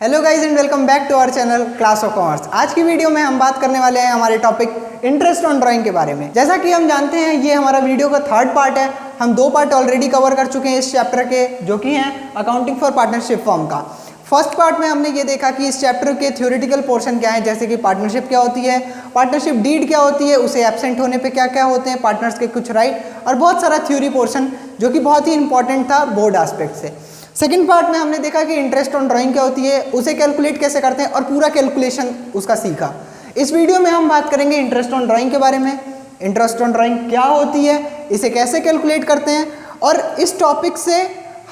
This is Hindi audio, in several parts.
Hello guys and welcome back to our channel Class of Commerce. आज की वीडियो में हम बात करने वाले हैं हमारे टॉपिक इंटरेस्ट ऑन ड्राइंग के बारे में। जैसा कि हम जानते हैं ये हमारा वीडियो का थर्ड पार्ट है। हम दो पार्ट ऑलरेडी कवर कर चुके हैं इस चैप्टर के, जो कि हैं अकाउंटिंग फॉर पार्टनरशिप फर्म का। फर्स्ट पार्ट में हमने ये देखा कि इस चैप्टर के थ्योरेटिकल पोर्शन क्या है, जैसे कि पार्टनरशिप क्या होती है, पार्टनरशिप डीड क्या होती है, उसे एब्सेंट होने पे क्या क्या होते हैं, पार्टनर्स के कुछ राइट, और बहुत सारा थ्योरी पोर्शन जो कि बहुत ही इंपॉर्टेंट था बोर्ड एस्पेक्ट से। सेकेंड पार्ट में हमने देखा कि इंटरेस्ट ऑन ड्राइंग क्या होती है, उसे कैलकुलेट कैसे करते हैं, और पूरा कैलकुलेशन उसका सीखा। इस वीडियो में हम बात करेंगे इंटरेस्ट ऑन ड्राइंग के बारे में। इंटरेस्ट ऑन ड्राइंग क्या होती है, इसे कैसे कैलकुलेट करते हैं, और इस टॉपिक से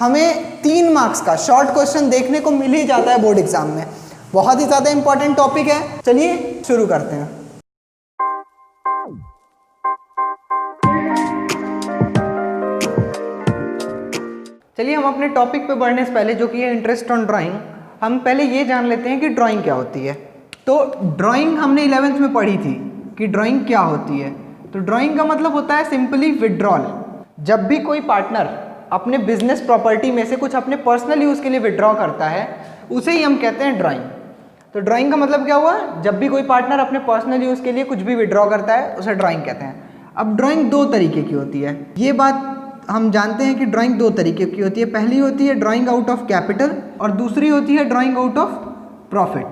हमें 3 मार्क्स का शॉर्ट क्वेश्चन देखने को मिल ही जाता है बोर्ड एग्जाम में। बहुत ही ज़्यादा इंपॉर्टेंट टॉपिक है। चलिए शुरू करते हैं। चलिए हम अपने टॉपिक पे बढ़ने से पहले, जो कि है इंटरेस्ट ऑन ड्राइंग, हम पहले ये जान लेते हैं कि ड्राइंग क्या होती है। तो ड्राइंग हमने 11th में पढ़ी थी कि ड्राइंग क्या होती है। तो ड्राइंग का मतलब होता है सिंपली विड्रॉल। जब भी कोई पार्टनर अपने बिजनेस प्रॉपर्टी में से कुछ अपने पर्सनल यूज़ के लिए विड्रॉ करता है, उसे ही हम कहते हैं ड्राइंग। तो ड्राइंग का मतलब क्या हुआ, जब भी कोई पार्टनर अपने पर्सनल यूज़ के लिए कुछ भी विड्रॉ करता है उसे ड्राइंग कहते हैं। अब ड्राइंग 2 तरीके की होती है। ये बात हम जानते हैं कि ड्राइंग 2 तरीके की होती है। पहली होती है ड्राइंग आउट ऑफ कैपिटल और दूसरी होती है ड्राइंग आउट ऑफ प्रॉफिट।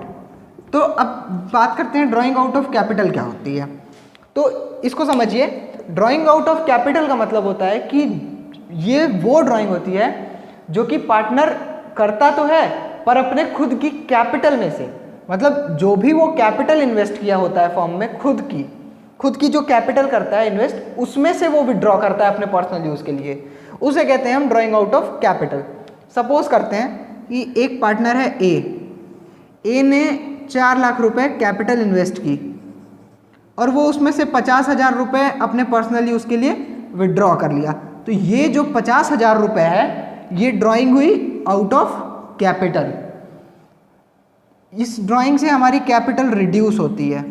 तो अब बात करते हैं ड्राइंग आउट ऑफ कैपिटल क्या होती है। तो इसको समझिए, ड्राइंग आउट ऑफ कैपिटल का मतलब होता है कि ये वो ड्राइंग होती है जो कि पार्टनर करता तो है पर अपने खुद की कैपिटल में से, मतलब जो भी वो कैपिटल इन्वेस्ट किया होता है फॉर्म में, खुद की जो कैपिटल करता है इन्वेस्ट, उसमें से वो विड्रॉ करता है अपने पर्सनल यूज़ के लिए, उसे कहते हैं हम drawing out of capital. Suppose करते हैं कि एक पार्टनर है ए ने 4 लाख रुपए कैपिटल इन्वेस्ट की और वो उसमें से 50,000 रुपये अपने पर्सनल यूज़ के लिए विड्रॉ कर लिया। तो ये जो 50,000 रुपये है ये ड्राइंग हुई आउट ऑफ कैपिटल। इस ड्राइंग से हमारी कैपिटल रिड्यूस होती है,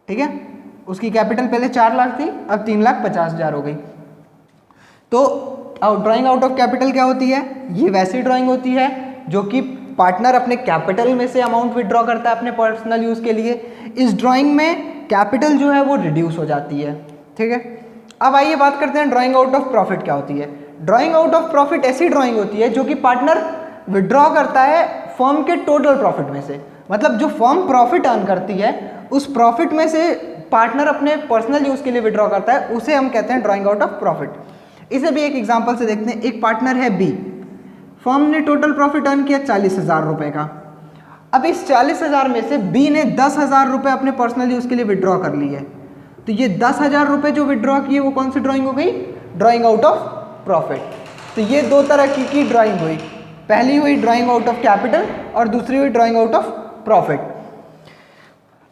ठीक है। उसकी कैपिटल पहले 4 लाख थी, अब 3,50,000 हो गई। तो ड्राइंग आउट ऑफ कैपिटल क्या होती है, ये वैसी ड्राइंग होती है जो कि पार्टनर अपने कैपिटल में से अमाउंट विड्रॉ करता है अपने पर्सनल यूज़ के लिए। इस ड्राइंग में कैपिटल जो है वो रिड्यूस हो जाती है, ठीक है। अब आइए बात करते हैं ड्राइंग आउट ऑफ प्रॉफिट क्या होती है। ड्राइंग आउट ऑफ प्रॉफिट ऐसी ड्राइंग होती है जो कि पार्टनर विड्रॉ करता है फर्म के टोटल प्रॉफिट में से, मतलब जो फर्म प्रॉफिट अर्न करती है उस प्रॉफिट में से पार्टनर अपने पर्सनल यूज़ के लिए विड्रॉ करता है, उसे हम कहते हैं ड्राइंग आउट ऑफ प्रॉफिट। इसे भी एक एग्जांपल से देखते हैं। एक पार्टनर है बी, फर्म ने टोटल प्रॉफिट अर्न किया 40,000 रुपये का। अब इस 40,000 में से बी ने 10,000 रुपये अपने पर्सनल यूज़ के लिए विड्रॉ कर लिए। तो ये 10,000 रुपये जो विड्रॉ किए वो कौन सी ड्राइंग हो गई, ड्राइंग आउट ऑफ प्रॉफिट। तो ये 2 तरह की ड्राइंग हुई, पहली हुई ड्राइंग आउट ऑफ कैपिटल और दूसरी हुई ड्राइंग आउट ऑफ प्रॉफिट।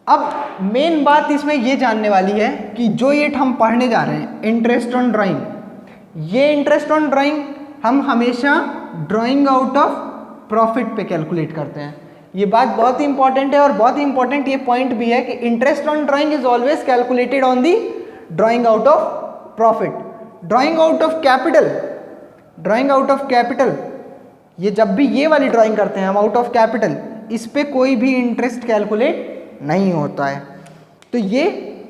अब मेन बात इसमें ये जानने वाली है कि जो ये हम पढ़ने जा रहे हैं इंटरेस्ट ऑन ड्राइंग, ये इंटरेस्ट ऑन ड्राइंग हम हमेशा ड्राइंग आउट ऑफ प्रॉफिट पे कैलकुलेट करते हैं। ये बात बहुत ही इंपॉर्टेंट है, और बहुत ही इंपॉर्टेंट ये पॉइंट भी है कि interest on drawing is always calculated on the drawing out of profit. Drawing out of capital, ये जब भी ये वाली ड्राइंग करते हैं हम आउट ऑफ कैपिटल, इस पे कोई भी इंटरेस्ट कैलकुलेट नहीं होता है। तो ये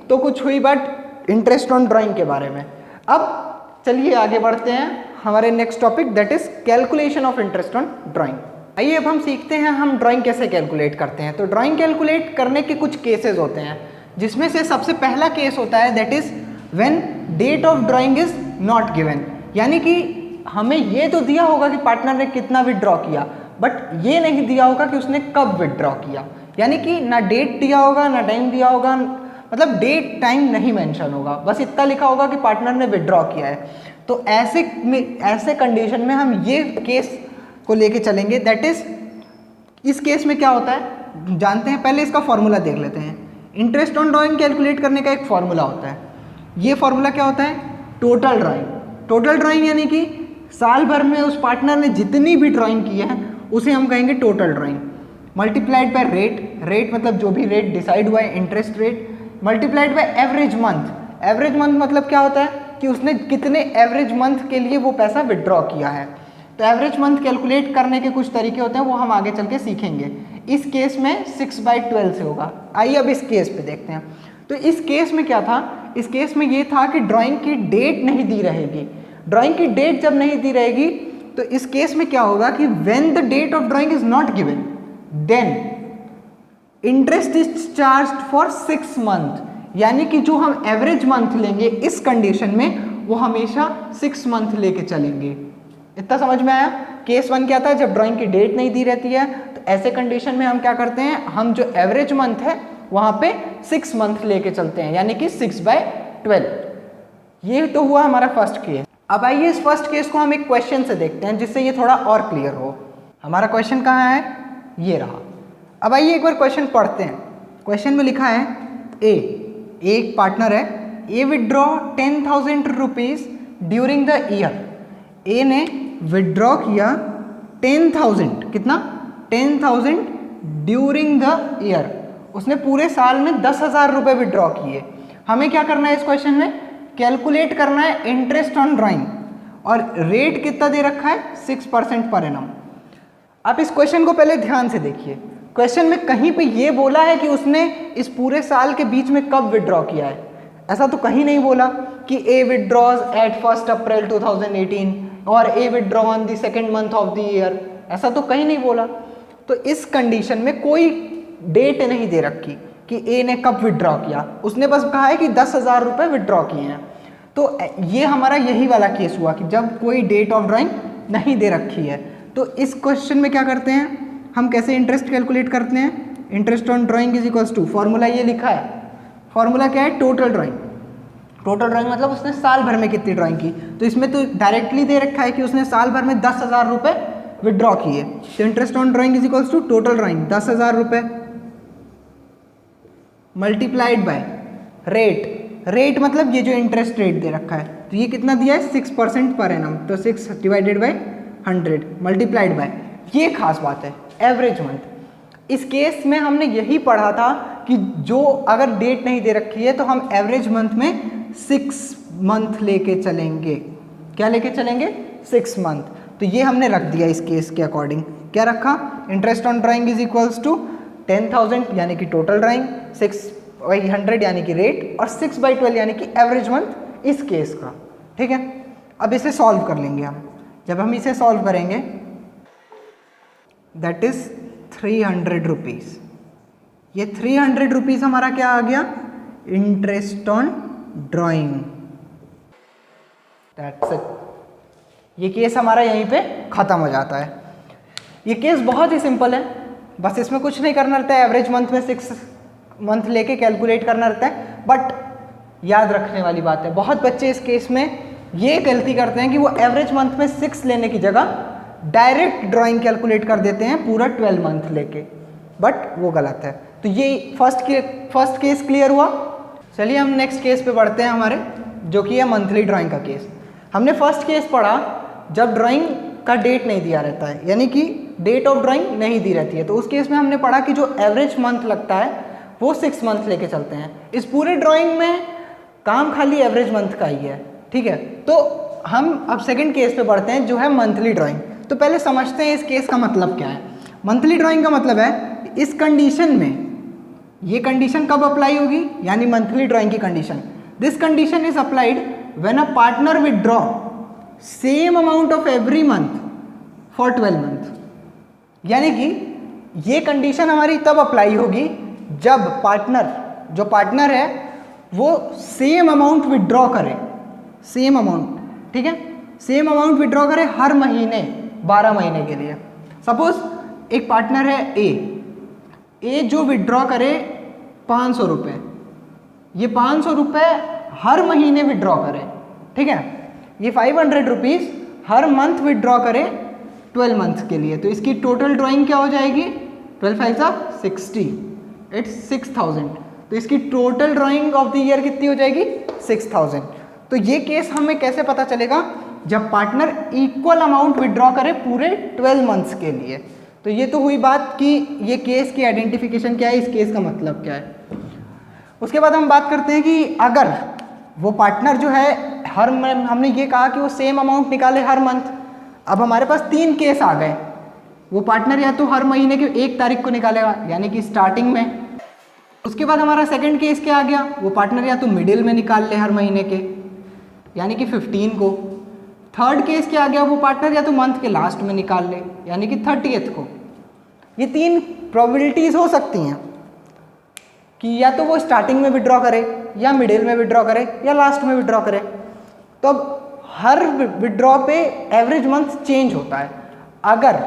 तो कुछ हुई बात इंटरेस्ट ऑन ड्राइंग के बारे में। अब चलिए आगे बढ़ते हैं हमारे next topic, that is calculation of interest on drawing. आइए अब हम सीखते हैं हम ड्राइंग कैसे कैलकुलेट करते हैं। तो ड्राइंग कैलकुलेट करने के कुछ केसेस होते हैं, जिसमें से सबसे पहला केस होता है that is when date of drawing is not given. यानी कि हमें ये तो दिया होगा कि पार्टनर ने कितना विड्रॉ किया, बट ये नहीं दिया होगा कि उसने कब विड्रॉ किया। यानी कि ना डेट दिया होगा ना टाइम दिया होगा, मतलब डेट टाइम नहीं मेंशन होगा, बस इतना लिखा होगा कि पार्टनर ने विड्रॉ किया है। तो ऐसे कंडीशन में हम ये केस को लेके चलेंगे। दैट इज, इस केस में क्या होता है जानते हैं, पहले इसका फॉर्मूला देख लेते हैं। इंटरेस्ट ऑन ड्राइंग कैलकुलेट करने का एक फॉर्मूला होता है। ये फॉर्मूला क्या होता है, टोटल ड्राइंग। टोटल ड्राइंग यानी कि साल भर में उस पार्टनर ने जितनी भी ड्राइंग की है उसे हम कहेंगे total drawing, multiplied by rate मतलब जो भी रेट डिसाइड हुआ है interest rate, multiplied by average month. Average month मतलब क्या होता है कि उसने कितने एवरेज मंथ के लिए वो पैसा विड्रॉ किया है। तो एवरेज मंथ कैलकुलेट करने के कुछ तरीके होते हैं, वो हम आगे चल के सीखेंगे। इस केस में 6/12 से होगा। आइए अब इस केस पे देखते हैं। तो इस केस में क्या था, इस केस में ये था कि ड्राइंग की डेट नहीं दी रहेगी। ड्राइंग की डेट जब नहीं दी रहेगी तो इस केस में क्या होगा कि when the date of drawing is not given then interest is charged for 6 month, यानी कि जो हम एवरेज मंथ लेंगे इस कंडीशन में वो हमेशा 6 मंथ लेके चलेंगे। इतना समझ में आया? केस 1 क्या था, जब ड्राइंग की डेट नहीं दी रहती है तो ऐसे कंडीशन में हम क्या करते हैं, हम जो एवरेज मंथ है वहां पे 6 मंथ लेके चलते हैं, यानी कि 6/12। ये तो हुआ हमारा फर्स्ट केस। अब आइए इस फर्स्ट केस को हम एक क्वेश्चन से देखते हैं जिससे ये थोड़ा और क्लियर हो। हमारा क्वेश्चन कहाँ है, ये रहा। अब आइए एक बार क्वेश्चन पढ़ते हैं। क्वेश्चन में लिखा है एक पार्टनर है, A withdraw 10,000 rupees during the year. A ने विड्रॉ किया 10,000, कितना, 10,000 ड्यूरिंग द ईयर। उसने पूरे साल में 10,000 रुपये विड्रॉ किए। हमें क्या करना है इस क्वेश्चन में, कैलकुलेट करना है इंटरेस्ट ऑन ड्राइंग, और रेट कितना दे रखा है, 6% पर एनम। आप इस क्वेश्चन को पहले ध्यान से देखिए। क्वेश्चन में कहीं पे ये बोला है कि उसने इस पूरे साल के बीच में कब विड्रॉ किया है, ऐसा तो कहीं नहीं बोला कि ए विड्रॉज एट 1 अप्रैल 2018 और A withdraw on the second month of the year, ऐसा तो कहीं नहीं बोला। तो इस कंडीशन में कोई डेट नहीं दे रखी कि ए ने कब विड्रॉ किया, उसने बस कहा है कि 10,000 रुपये विड्रॉ किए हैं। तो ये हमारा यही वाला केस हुआ कि जब कोई डेट ऑफ ड्राइंग नहीं दे रखी है। तो इस क्वेश्चन में क्या करते हैं, हम कैसे इंटरेस्ट कैलकुलेट करते हैं, interest on drawing is equals to, formula ये लिखा है, फॉर्मूला क्या है, टोटल ड्राइंग। टोटल ड्राइंग मतलब उसने साल भर में कितनी ड्राइंग की, तो इसमें तो डायरेक्टली दे रखा है कि उसने साल भर में 10,000 रुपये विड्रॉ किए। तो interest on drawing is equals to total drawing 10,000 रुपये मल्टीप्लाइड बाय रेट। रेट मतलब ये जो इंटरेस्ट रेट दे रखा है, तो ये कितना दिया है, 6% पर एनम, तो 6 डिवाइडेड बाय 100 मल्टीप्लाइड बाय, ये खास बात है, एवरेज मंथ। इस केस में हमने यही पढ़ा था कि जो अगर डेट नहीं दे रखी है तो हम एवरेज मंथ में 6 मंथ लेके चलेंगे। क्या लेके चलेंगे, 6 मंथ। तो ये हमने रख दिया इस केस के अकॉर्डिंग। क्या रखा, interest on drawing is equals to 10,000 यानी कि टोटल ड्राइंग, 6/100 यानी कि रेट, और 6/12 यानी कि एवरेज मंथ इस केस का। ठीक है, अब इसे सॉल्व कर लेंगे हम। जब हम इसे सॉल्व करेंगे दैट इज 300 रुपीज़। ये 300 रुपीज़ हमारा क्या आ गया, interest on drawing. That's it. ये केस हमारा यहीं पे ख़त्म हो जाता है। ये केस बहुत ही सिंपल है, बस इसमें कुछ नहीं करना रहता है, एवरेज मंथ में 6 मंथ लेके कैलकुलेट करना रहता है। बट याद रखने वाली बात है, बहुत बच्चे इस केस में ये गलती करते हैं कि वो एवरेज मंथ में 6 लेने की जगह डायरेक्ट ड्राइंग कैलकुलेट कर देते हैं पूरा 12 मंथ लेके, बट वो गलत है। तो ये फर्स्ट केस क्लियर हुआ। चलिए हम नेक्स्ट केस पे बढ़ते हैं हमारे, जो कि है मंथली ड्राइंग का केस। हमने फर्स्ट केस पढ़ा जब ड्राइंग का डेट नहीं दिया रहता है, यानी कि डेट ऑफ ड्राइंग नहीं दी रहती है। तो उस केस में हमने पढ़ा कि जो एवरेज मंथ लगता है वो 6 मंथ लेके चलते हैं। इस पूरे ड्राइंग में काम खाली एवरेज मंथ का ही है। ठीक है, तो हम अब सेकंड केस पे बढ़ते हैं जो है मंथली ड्राइंग। तो पहले समझते हैं इस केस का मतलब क्या है। मंथली ड्राइंग का मतलब है इस कंडीशन में, ये कंडीशन कब अप्लाई होगी, यानी मंथली ड्राइंग की condition, this condition is applied when a partner withdraw same amount of every month for 12 month. यानी कि ये कंडीशन हमारी तब अप्लाई होगी जब जो पार्टनर है वो सेम अमाउंट विड्रॉ करे, सेम अमाउंट, ठीक है, सेम अमाउंट विड्रॉ करे हर महीने 12 महीने के लिए। सपोज एक पार्टनर है ए जो विड्रॉ करे 500 रुपये, ये 500 रुपये हर महीने विड्रॉ करे, ठीक है, ये 500 रुपीज़ हर मंथ विड्रॉ करे 12 मंथ के लिए। तो इसकी टोटल ड्राइंग क्या हो जाएगी, 12 5 60, इट्स 6000। तो इसकी total drying of the year कितनी हो जाएगी, 6000। तो ये केस हमें कैसे पता चलेगा, जब पार्टनर इक्वल अमाउंट विड्रॉ करे पूरे 12 मंथ्स के लिए। तो ये तो हुई बात कि ये केस की आइडेंटिफिकेशन क्या है, इस केस का मतलब क्या है। उसके बाद हम बात करते हैं कि अगर वो पार्टनर जो है हमने ये कहा कि वो सेम अमाउंट निकाले हर मंथ, अब हमारे पास 3 केस आ गए। वो पार्टनर या तो हर महीने की 1 तारीख को निकालेगा यानी कि स्टार्टिंग में। उसके बाद हमारा सेकंड केस क्या आ गया, वो पार्टनर या तो मिडिल में निकाल ले हर महीने के यानी कि 15 को। थर्ड केस क्या आ गया, वो पार्टनर या तो मंथ के लास्ट में निकाल ले यानी कि 30th को। ये 3 प्रोबेबिलिटीज़ हो सकती हैं कि या तो वो स्टार्टिंग में विड्रॉ करे या मिडिल में विड्रॉ करे या लास्ट में विड्रॉ करे। तो अब हर विड्रॉ पे एवरेज मंथ चेंज होता है। अगर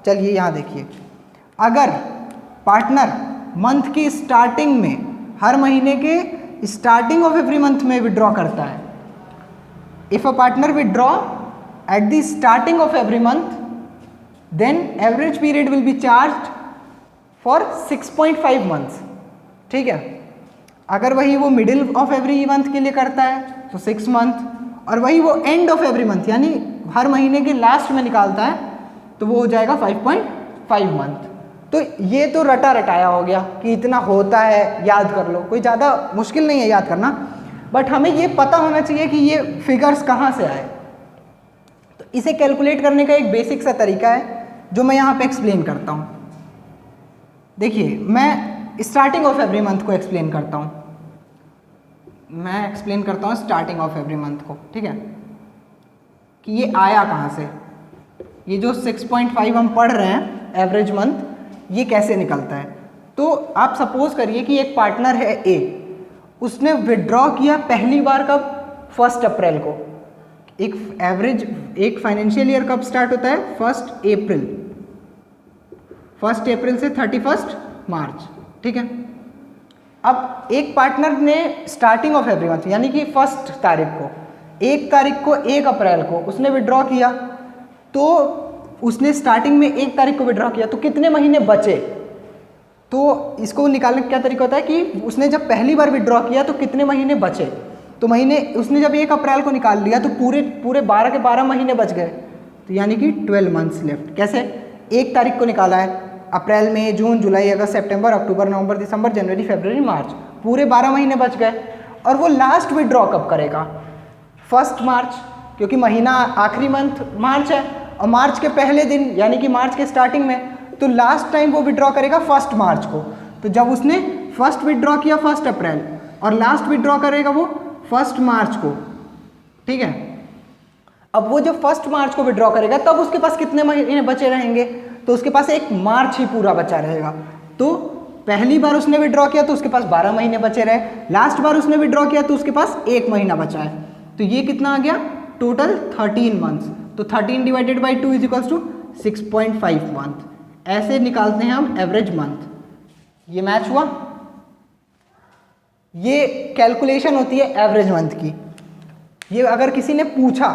चलिए यहाँ देखिए, अगर पार्टनर मंथ की स्टार्टिंग में हर महीने के स्टार्टिंग ऑफ एवरी मंथ में विड्रॉ करता है, if a partner withdraw at the starting of every month then average period will be charged for 6.5 months. ठीक है, अगर वही वो मिडिल ऑफ एवरी मंथ के लिए करता है तो 6 मंथ, और वही वो एंड ऑफ एवरी मंथ यानी हर महीने के लास्ट में निकालता है तो वो हो जाएगा 5.5 मंथ। तो ये तो रटा रटाया हो गया कि इतना होता है, याद कर लो, कोई ज़्यादा मुश्किल नहीं है याद करना, बट हमें ये पता होना चाहिए कि ये फिगर्स कहाँ से आए। तो इसे कैलकुलेट करने का एक बेसिक सा तरीका है जो मैं यहाँ पे एक्सप्लेन करता हूँ। देखिए, मैं स्टार्टिंग ऑफ एवरी मंथ को एक्सप्लेन करता हूँ। मैं एक्सप्लेन करता हूँ स्टार्टिंग ऑफ एवरी मंथ को, ठीक है, कि ये आया कहाँ से। ये जो 6.5 हम पढ़ रहे हैं एवरेज मंथ, ये कैसे निकलता है। तो आप सपोज करिए कि एक पार्टनर है ए, उसने विड्रॉ किया पहली बार कब, 1 अप्रैल को। एक फाइनेंशियल ईयर कब स्टार्ट होता है, 1 अप्रैल, 1 अप्रैल से 31 मार्च। ठीक है, अब एक पार्टनर ने स्टार्टिंग ऑफ एवरी मंथ यानी कि 1 तारीख को, 1 तारीख को, 1 अप्रैल को उसने विड्रॉ किया, तो उसने स्टार्टिंग में 1 तारीख को विड्रॉ किया, तो कितने महीने बचे। तो इसको निकालने का क्या तरीका होता है कि उसने जब पहली बार विड्रॉ किया तो कितने महीने बचे। तो महीने उसने जब 1 अप्रैल को निकाल लिया तो पूरे 12 के 12 महीने बच गए, तो यानी कि 12 मंथ्स लेफ्ट। कैसे, 1 तारीख को निकाला है, अप्रैल, मई, जून, जुलाई, अगस्त, सितंबर, अक्टूबर, नवंबर, दिसंबर, जनवरी, फरवरी, मार्च, पूरे 12 महीने बच गए। और वो लास्ट विड्रॉ कब करेगा, 1 मार्च, क्योंकि महीना आखिरी मंथ मार्च है, और मार्च के पहले दिन यानी कि मार्च के स्टार्टिंग में, तो लास्ट टाइम वो विड्रॉ करेगा 1 मार्च को। तो जब उसने फर्स्ट विड्रॉ किया 1 अप्रैल और लास्ट विड्रॉ करेगा वो 1 मार्च को। ठीक है, अब वो जब 1 मार्च को विड्रॉ करेगा तब उसके पास कितने महीने बचे रहेंगे, तो उसके पास 1 मार्च ही पूरा बचा रहेगा। तो पहली बार उसने विड्रॉ किया तो उसके पास 12 महीने बचे रहे, लास्ट बार उसने विड्रॉ किया तो उसके पास 1 महीना बचा है। तो ये कितना आ गया, टोटल 13 मंथ्स। तो 13 divided by 2 is equals to 6.5 month. ऐसे निकालते हैं हम एवरेज मंथ। ये मैच हुआ। ये कैलकुलेशन होती है एवरेज मंथ की। ये अगर किसी ने पूछा,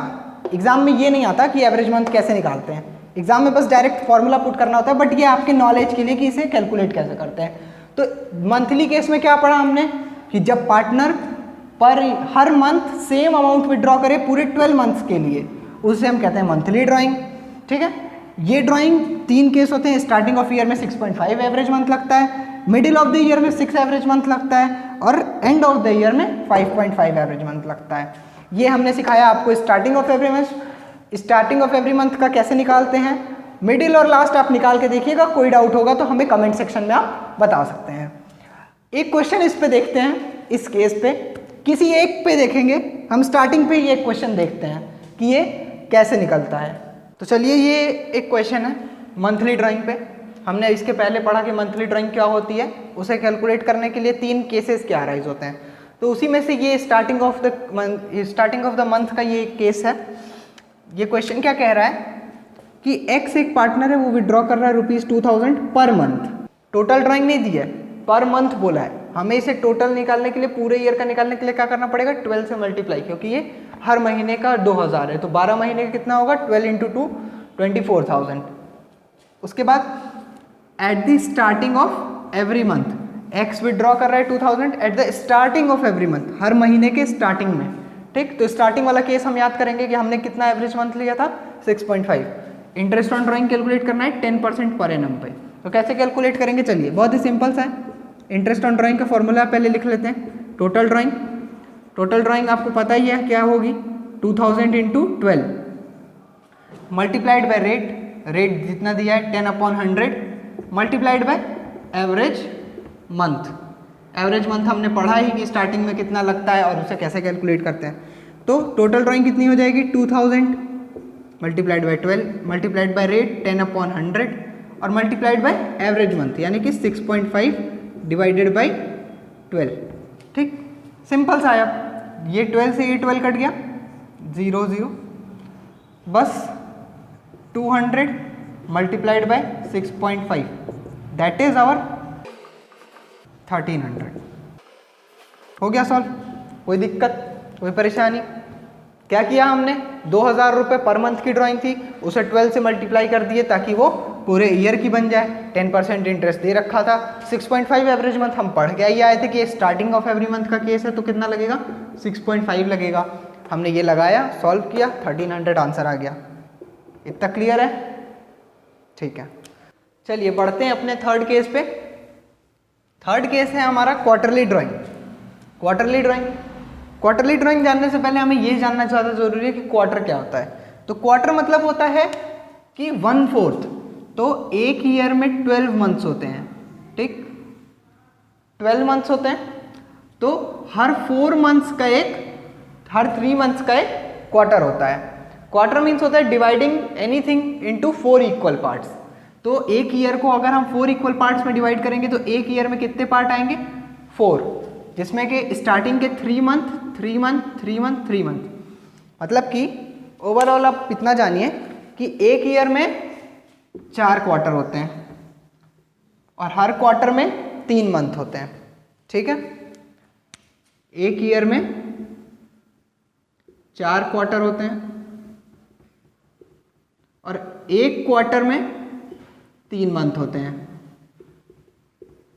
एग्जाम में ये नहीं आता कि एवरेज मंथ कैसे निकालते हैं, एग्जाम में बस डायरेक्ट फॉर्मूला पुट करना होता है, बट ये आपके नॉलेज के लिए कि इसे कैलकुलेट कैसे करते हैं। तो मंथली केस में क्या पढ़ा हमने कि जब पार्टनर पर हर मंथ सेम अमाउंट विड्रॉ करे पूरे 12 मंथ्स के लिए, उसे हम कहते हैं मंथली ड्राइंग। ठीक है, ये ड्राइंग 3 केस होते हैं। स्टार्टिंग ऑफ ईयर में 6.5 एवरेज मंथ लगता है, मिडिल ऑफ द ईयर में 6 एवरेज मंथ लगता है, और एंड ऑफ द ईयर में 5.5 एवरेज मंथ लगता है। ये हमने सिखाया आपको starting of every month. Starting of every month का कैसे निकालते हैं, मिडिल और लास्ट आप निकाल के देखिएगा। कोई डाउट होगा तो हमें कमेंट सेक्शन में आप बता सकते हैं। एक क्वेश्चन इस पे देखते हैं, इस केस पे किसी एक पे देखेंगे हम। स्टार्टिंग पे ही एक क्वेश्चन देखते हैं कि ये कैसे निकलता है। तो चलिए, ये एक क्वेश्चन है मंथली ड्राइंग पे। हमने इसके पहले पढ़ा कि मंथली ड्राइंग क्या होती है, उसे कैलकुलेट करने के लिए 3 केसेस क्या अराइज होते हैं। तो उसी में से ये स्टार्टिंग ऑफ द मंथ का ये केस है। ये क्वेश्चन क्या कह रहा है कि एक्स एक पार्टनर है, वो विड्रॉ कर रहा है ₹2000 पर मंथ। टोटल ड्राइंग नहीं दी है, पर मंथ बोला है। हमें इसे टोटल निकालने के लिए, पूरे ईयर का निकालने के लिए क्या करना पड़ेगा, 12 से मल्टीप्लाई, क्योंकि ये हर महीने का 2000 है। तो 12 महीने का कितना होगा, 12 × 2 24,000। उसके बाद at the starting of every month X withdraw कर रहा है 2000 at the starting of every month, हर महीने के स्टार्टिंग में। ठीक, तो स्टार्टिंग वाला केस हम याद करेंगे कि हमने कितना एवरेज मंथ लिया था, 6.5। इंटरेस्ट ऑन ड्राइंग कैलकुलेट करना है 10% पर एनम पे। तो कैसे कैलकुलेट करेंगे, चलिए बहुत ही सिंपल सा है। इंटरेस्ट ऑन ड्राइंग का फॉर्मूला पहले लिख लेते हैं। टोटल ड्राइंग आपको पता ही है क्या होगी, 2000 × 12। मल्टीप्लाइड बाय रेट, रेट जितना दिया है 10/100 multiplied by average month. Average month हमने पढ़ा ही कि स्टार्टिंग में कितना लगता है और उसे कैसे कैलकुलेट करते हैं। तो टोटल ड्राइंग कितनी हो जाएगी 2000 multiplied by 12 multiplied by rate 10/100 और मल्टीप्लाइड बाय एवरेज मंथ यानी कि 6.5 डिवाइडेड बाय 12। ठीक, सिंपल सा आया। ये 12 से ये 12 कट गया 0 0, बस 200 multiplied by 6.5 that is our 1300। हो गया सॉल्व, कोई दिक्कत कोई परेशानी? क्या किया हमने, 2000 रुपये पर मंथ की ड्राइंग थी, उसे 12 से मल्टीप्लाई कर दिए ताकि वो पूरे ईयर की बन जाए। 10% इंटरेस्ट दे रखा था। 6.5 एवरेज मंथ हम पढ़ के ही आए थे कि स्टार्टिंग ऑफ एवरी मंथ का केस है तो कितना लगेगा 6.5 लगेगा। हमने ये लगाया, सॉल्व किया, 1300 आंसर आ गया। इतना क्लियर है? ठीक है, चलिए बढ़ते हैं अपने थर्ड केस पे। थर्ड केस है हमारा quarterly drawing. Quarterly drawing, quarterly drawing जानने से पहले हमें ये जानना ज़्यादा जरूरी है कि क्वार्टर क्या होता है। तो क्वार्टर मतलब होता है कि 1/4, तो एक ईयर में 12 मंथ्स होते हैं। ठीक, 12 मंथ्स होते हैं, तो हर 4 मंथ्स का एक, हर 3 मंथ्स का एक क्वार्टर होता है। क्वार्टर मीन्स होता है dividing anything into 4 equal parts. तो एक ईयर को अगर हम 4 इक्वल पार्ट्स में डिवाइड करेंगे तो एक ईयर में कितने पार्ट आएंगे 4, जिसमें कि स्टार्टिंग के 3 मंथ 3 मंथ 3 मंथ 3 मंथ, मतलब कि ओवरऑल आप इतना जानिए कि एक ईयर में 4 क्वार्टर होते हैं और हर क्वार्टर में 3 मंथ होते हैं। ठीक है, एक ईयर में 4 क्वार्टर होते हैं और एक क्वार्टर में 3 मंथ होते हैं।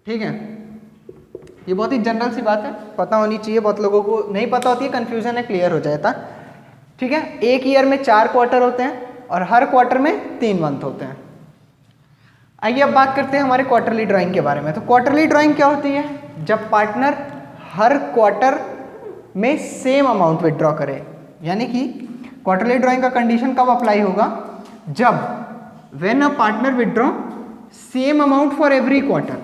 ठीक है, ये बहुत ही जनरल सी बात है, पता होनी चाहिए, बहुत लोगों को नहीं पता होती है, कंफ्यूजन है, क्लियर हो जाता। ठीक है, एक ईयर में 4 क्वार्टर होते हैं और हर क्वार्टर में 3 मंथ होते हैं। आइए अब बात करते हैं हमारे क्वार्टरली ड्राइंग के बारे में। तो क्वार्टरली ड्राइंग क्या होती है, जब पार्टनर हर क्वार्टर में सेम अमाउंट विथड्रॉ करे। यानी कि क्वार्टरली ड्राइंग का कंडीशन कब अप्लाई होगा, जब when a partner withdraw same amount for every quarter,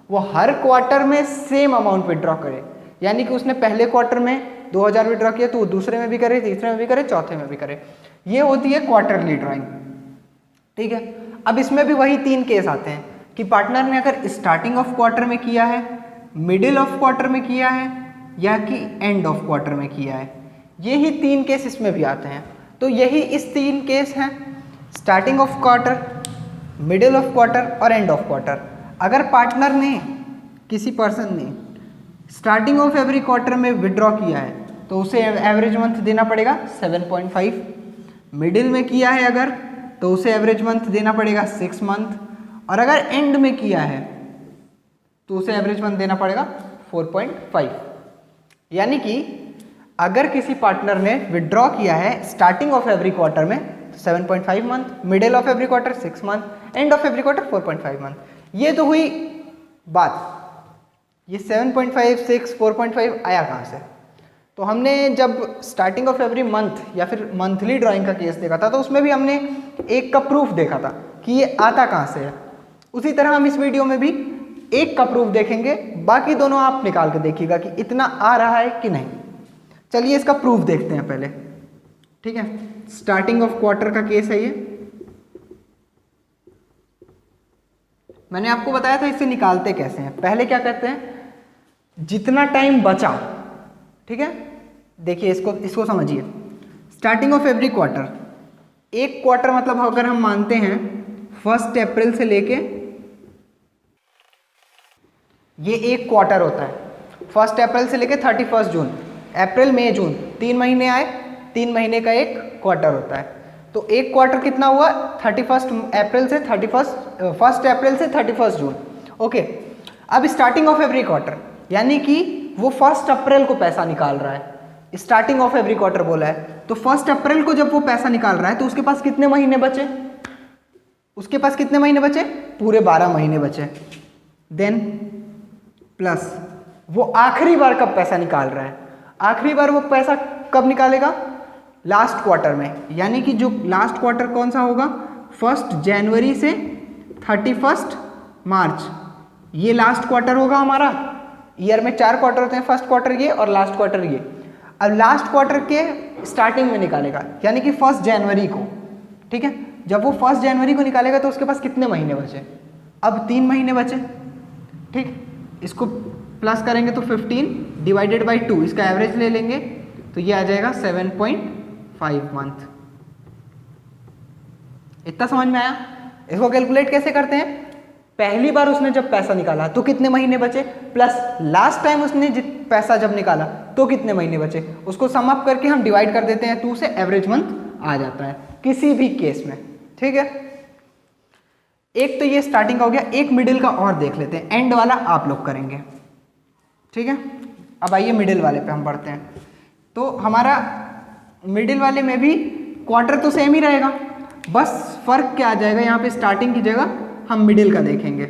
वो हर क्वार्टर में सेम अमाउंट विथड्रॉ करे। यानी कि उसने पहले क्वार्टर में 2000 विथड्रॉ किया तो वो दूसरे में भी करे, तीसरे में भी करे, चौथे में भी करे। ये होती है क्वार्टरली ड्राइंग। ठीक है, अब इसमें भी वही 3 केस आते हैं कि पार्टनर ने अगर स्टार्टिंग ऑफ क्वार्टर में किया है, मिडिल ऑफ क्वार्टर में किया है या कि एंड ऑफ क्वार्टर में किया है। यही 3 केस इसमें भी आते हैं। तो यही इस 3 केस हैं, starting of quarter, middle of quarter और एंड ऑफ क्वार्टर। अगर पार्टनर ने, किसी पर्सन ने स्टार्टिंग ऑफ एवरी क्वार्टर में विड्रॉ किया है तो उसे एवरेज मंथ देना पड़ेगा 7.5। मिडिल में किया है अगर तो उसे एवरेज मंथ देना पड़ेगा 6 मंथ, और अगर एंड में किया है तो उसे एवरेज मंथ देना पड़ेगा 4.5। यानी कि अगर किसी पार्टनर ने विड्रॉ किया है स्टार्टिंग ऑफ एवरी क्वार्टर में 7.5 month, middle of every quarter 6 month, end of every quarter 4.5 month. ये तो हुई बात। ये 7.5, 6, 4.5 आया कहाँ से? तो हमने जब स्टार्टिंग ऑफ एवरी मंथ या फिर मंथली ड्राइंग का केस देखा था तो उसमें भी हमने एक का प्रूफ देखा था कि ये आता कहाँ से है। उसी तरह हम इस वीडियो में भी एक का प्रूफ देखेंगे, बाकी दोनों आप निकाल के देखिएगा कि इतना आ रहा है कि नहीं। चलिए इसका प्रूफ देखते हैं पहले। ठीक है, स्टार्टिंग ऑफ क्वार्टर का केस है ये। मैंने आपको बताया था इसे निकालते कैसे हैं। पहले क्या करते हैं, जितना टाइम बचा, ठीक है, देखिए इसको समझिए। स्टार्टिंग ऑफ एवरी क्वार्टर, एक क्वार्टर मतलब अगर हम मानते हैं 1 अप्रैल से लेके, ये एक क्वार्टर होता है 1 अप्रैल से लेके 31 जून। अप्रैल, मई, जून 3 महीने आए, 3 महीने का एक क्वार्टर होता है। तो एक क्वार्टर कितना हुआ 31 अप्रैल से 1 अप्रैल से 31 जून। ओके, अब स्टार्टिंग ऑफ एवरी क्वार्टर यानी कि वो 1 अप्रैल को पैसा निकाल रहा है। स्टार्टिंग ऑफ एवरी क्वार्टर बोला है तो 1 अप्रैल को जब वो पैसा निकाल रहा है तो उसके पास कितने महीने बचे, उसके पास कितने महीने बचे, पूरे 12 महीने बचे। देन प्लस वो आखिरी बार कब पैसा निकाल रहा है, आखिरी बार वो पैसा कब निकालेगा, लास्ट क्वार्टर में, यानी कि जो लास्ट क्वार्टर कौन सा होगा, 1 जनवरी से 31 मार्च, ये लास्ट क्वार्टर होगा हमारा। ईयर में 4 क्वार्टर होते हैं, फर्स्ट क्वार्टर ये और लास्ट क्वार्टर ये। अब लास्ट क्वार्टर के स्टार्टिंग में निकालेगा, यानी कि 1 जनवरी को, ठीक है। जब वो 1 जनवरी को निकालेगा तो उसके पास कितने महीने बचे, अब 3 महीने बचे, ठीक। इसको प्लस करेंगे तो 15 डिवाइडेड बाई 2, इसका एवरेज ले लेंगे तो ये आ जाएगा 7.5 मंथ। इतना समझ में आया। इसको कैलकुलेट कैसे करते हैं, पहली बार उसने जब पैसा निकाला तो कितने महीने बचे, प्लस लास्ट टाइम उसने पैसा जब निकाला तो कितने महीने बचे, उसको सम अप करके हम डिवाइड कर देते हैं 2 से, एवरेज मंथ आ जाता है किसी भी केस में, ठीक है। एक तो ये स्टार्टिंग का हो गया, एक मिडिल का और देख लेते हैं, एंड वाला आप लोग करेंगे, ठीक है। अब आइए मिडिल वाले पे हम बढ़ते हैं। तो हमारा मिडिल वाले में भी क्वार्टर तो सेम ही रहेगा, बस फर्क क्या आ जाएगा, यहाँ पे स्टार्टिंग की जगह हम मिडिल का देखेंगे।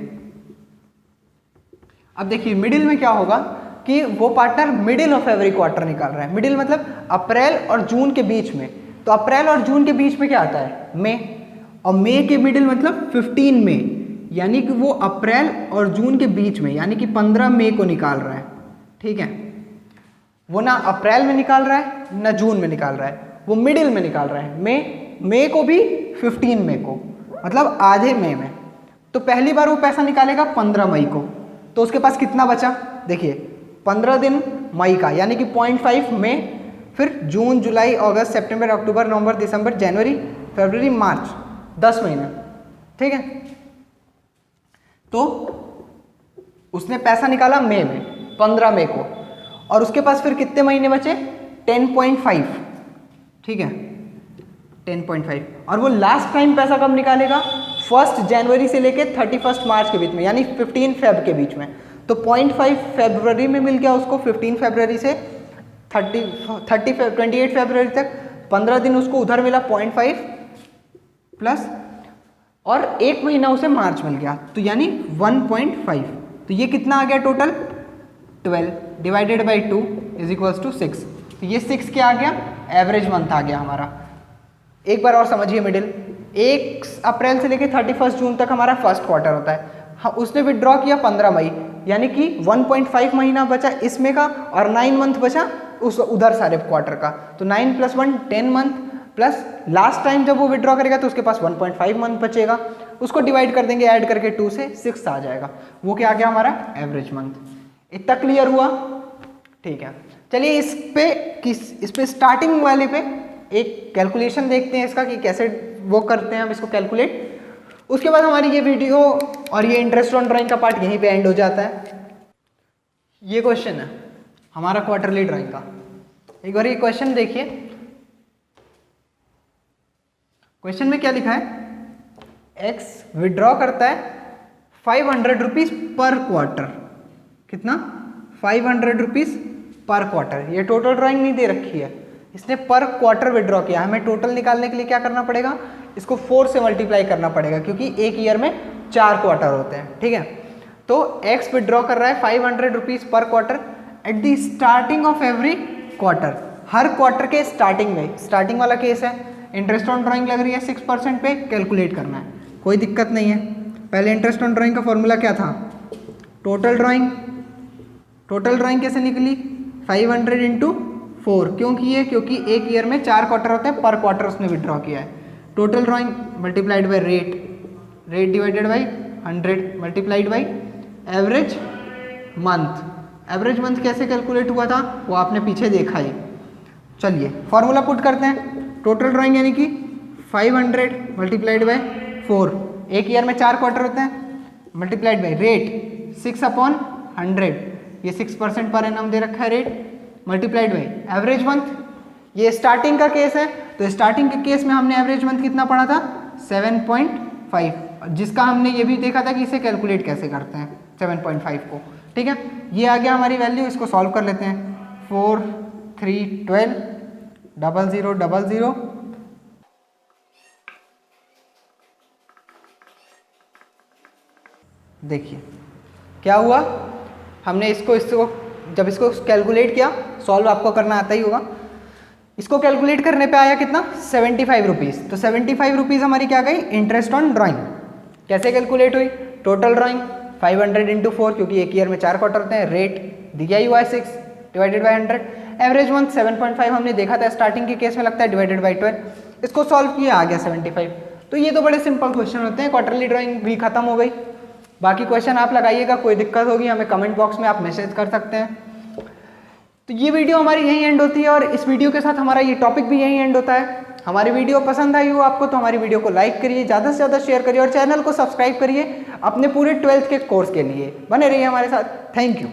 अब देखिए मिडिल में क्या होगा कि वो partner middle of every quarter निकाल रहा है। मिडिल मतलब अप्रैल और जून के बीच में, तो अप्रैल और जून के बीच में क्या आता है, मई, और मई के मिडिल मतलब 15 मई, यानी कि वो अप्रैल और जून के बीच में, यानी कि 15 मई को निकाल रहा है, ठीक है। वो ना अप्रैल में निकाल रहा है ना जून में निकाल रहा है, वो मिडिल में निकाल रहा है। मई को भी 15 मई को, मतलब आधे मई में। तो पहली बार वो पैसा निकालेगा 15 मई को, तो उसके पास कितना बचा, देखिए 15 दिन मई का, यानी कि 0.5 मई, फिर जून, जुलाई, अगस्त, सितंबर, अक्टूबर, नवंबर, दिसंबर, जनवरी, फरवरी, मार्च, 10 महीने, ठीक है। तो उसने पैसा निकाला मई में, 15 मई को, और उसके पास फिर कितने महीने बचे, 10.5, ठीक है, 10.5। और वो लास्ट टाइम पैसा कब निकालेगा, 1 जनवरी से लेके 31 मार्च के बीच में, यानी 15 फेब के बीच में। तो 0.5 फरवरी में मिल गया उसको, 15 फरवरी से 28 फरवरी तक 15 दिन उसको उधर मिला 0.5 प्लस, और 1 महीना उसे मार्च मिल गया, तो यानी 1.5। तो ये कितना आ गया total, 12 divided by 2 is equals to 6। तो ये 6 क्या आ गया, एवरेज मंथ आ गया हमारा। एक बार और समझिए मिडिल, 1 अप्रैल से लेकर 31 जून तक हमारा फर्स्ट क्वार्टर होता है। हाँ, उसने विड्रॉ किया 15 मई, यानी कि 1.5 महीना बचा इसमें का, और 9 मंथ बचा उस उधर सारे क्वार्टर का। तो 9 + 1 10 मंथ, प्लस लास्ट टाइम जब वो विड्रॉ करेगा तो उसके पास 1.5 मंथ बचेगा, उसको डिवाइड कर देंगे ऐड करके 2 से, 6 आ जाएगा। वो क्या आ गया हमारा, एवरेज मंथ। इतना क्लियर हुआ, ठीक है। चलिए इस पे स्टार्टिंग वाले पे एक कैलकुलेशन देखते हैं इसका कि कैसे वो करते हैं हम इसको कैलकुलेट। उसके बाद हमारी ये वीडियो और ये इंटरेस्ट ऑन ड्राइंग का पार्ट यहीं पे एंड हो जाता है। ये क्वेश्चन है हमारा क्वार्टरली ड्राइंग का। एक बार ये क्वेश्चन देखिए, क्वेश्चन में क्या लिखा है, एक्स विड्रॉ करता है 500 रुपीज पर क्वार्टर। कितना, 500 रुपीज पर क्वार्टर। ये टोटल ड्राइंग नहीं दे रखी है, इसने पर क्वार्टर विड्रॉ किया। हमें टोटल निकालने के लिए क्या करना पड़ेगा, इसको 4 से मल्टीप्लाई करना पड़ेगा, क्योंकि एक ईयर में 4 क्वार्टर होते हैं, ठीक है। तो एक्स विड्रॉ कर रहा है 500 rupees per quarter eight the starting of every quarter. Her quarter के स्टार्टिंग में, स्टार्टिंग वाला केस है, इंटरेस्ट ऑन ड्राइंग लग रही है 6% पे, कैलकुलेट करना है, कोई दिक्कत नहीं है। पहले इंटरेस्ट ऑन ड्राइंग का फॉर्मूला क्या था, टोटल ड्राइंग। टोटल ड्राइंग कैसे निकली, 500 इंटू 4। क्यों की है, क्योंकि एक ईयर में 4 क्वार्टर होते हैं, पर क्वार्टर उसने विड्रॉ किया है। Total drawing multiplied by rate, rate divided by 100 multiplied by average month. Average month कैसे कैलकुलेट हुआ था वो आपने पीछे देखा ही। चलिए फॉर्मूला पुट करते हैं। टोटल ड्राइंग यानी कि 500 मल्टीप्लाइड बाई 4, एक ईयर में 4 क्वार्टर होते हैं, मल्टीप्लाइड बाई रेट 6/100, ये 6% पर एनम दे रखा है rate, multiplied by average month. ये स्टार्टिंग का केस है, तो स्टार्टिंग के केस में हमने एवरेज मंथ कितना पढ़ा था, 7.5, जिसका हमने ये भी देखा था कि इसे कैलकुलेट कैसे करते हैं 7.5 को, ठीक है। ये आ गया हमारी वैल्यू, इसको सॉल्व कर लेते हैं। 4 3 12 00 00, देखिए क्या हुआ, हमने इसको जब इसको कैलकुलेट किया, सॉल्व आपको करना आता ही होगा, इसको कैलकुलेट करने पे आया कितना 75 रुपीज़। तो 75 रुपीज़ हमारी क्या गई इंटरेस्ट ऑन ड्राइंग। कैसे कैलकुलेट हुई, टोटल ड्राइंग 500 इंटू 4 क्योंकि एक ईयर में 4 क्वार्टर होते हैं, रेट दिया ही हुआ है 6 डिवाइडेड बाई 100, एवरेज मंथ 7.5 हमने देखा था स्टार्टिंग के केस में लगता है, डिवाइडेड बाई 12, इसको सॉल्व किया आ गया 75। तो ये तो बड़े सिंपल क्वेश्चन होते हैं, क्वार्टरली ड्राइंग भी खत्म हो गई। बाकी क्वेश्चन आप लगाइएगा, कोई दिक्कत होगी हमें कमेंट बॉक्स में आप मैसेज कर सकते हैं। तो ये वीडियो हमारी यहीं एंड होती है और इस वीडियो के साथ हमारा ये टॉपिक भी यहीं एंड होता है। हमारी वीडियो पसंद आई हो आपको तो हमारी वीडियो को लाइक करिए, ज़्यादा से ज़्यादा शेयर करिए और चैनल को सब्सक्राइब करिए अपने पूरे 12th के कोर्स के लिए। बने रहिए हमारे साथ। Thank you.